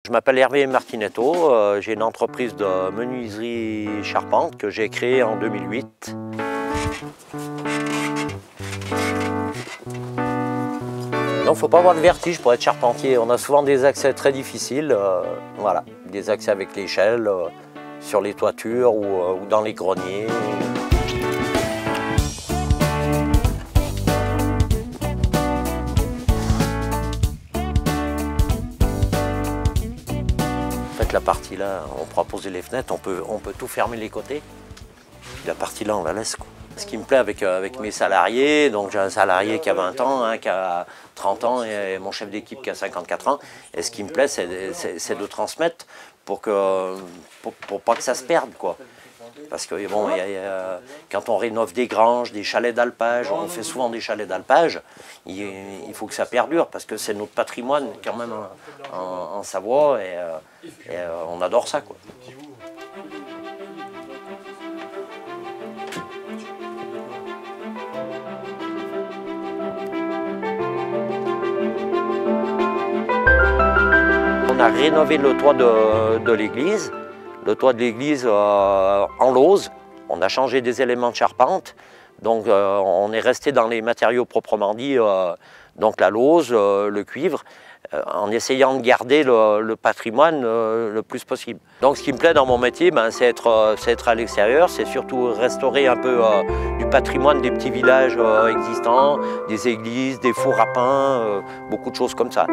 Je m'appelle Hervé Martinetto, j'ai une entreprise de menuiserie charpente que j'ai créée en 2008. Il ne faut pas avoir de vertige pour être charpentier. On a souvent des accès très difficiles, voilà, des accès avec l'échelle, sur les toitures ou dans les greniers. En fait, la partie là, on pourra poser les fenêtres, on peut tout fermer les côtés. La partie là, on la laisse, quoi. Ce qui me plaît avec mes salariés, donc j'ai un salarié qui a 20 ans, qui a 30 ans et mon chef d'équipe qui a 54 ans. Et ce qui me plaît, c'est de transmettre pour pas que ça se perde, quoi. Parce que bon, quand on rénove des granges, des chalets d'alpage, on fait souvent des chalets d'alpage, il faut que ça perdure parce que c'est notre patrimoine quand même en Savoie et on adore ça, quoi. On a rénové le toit de l'église. Le toit de l'église en lauze. On a changé des éléments de charpente. Donc on est resté dans les matériaux proprement dit, donc la lauze, le cuivre, en essayant de garder le patrimoine le plus possible. Donc ce qui me plaît dans mon métier, c'est être à l'extérieur, c'est surtout restaurer un peu du patrimoine des petits villages existants, des églises, des fours à pain, beaucoup de choses comme ça.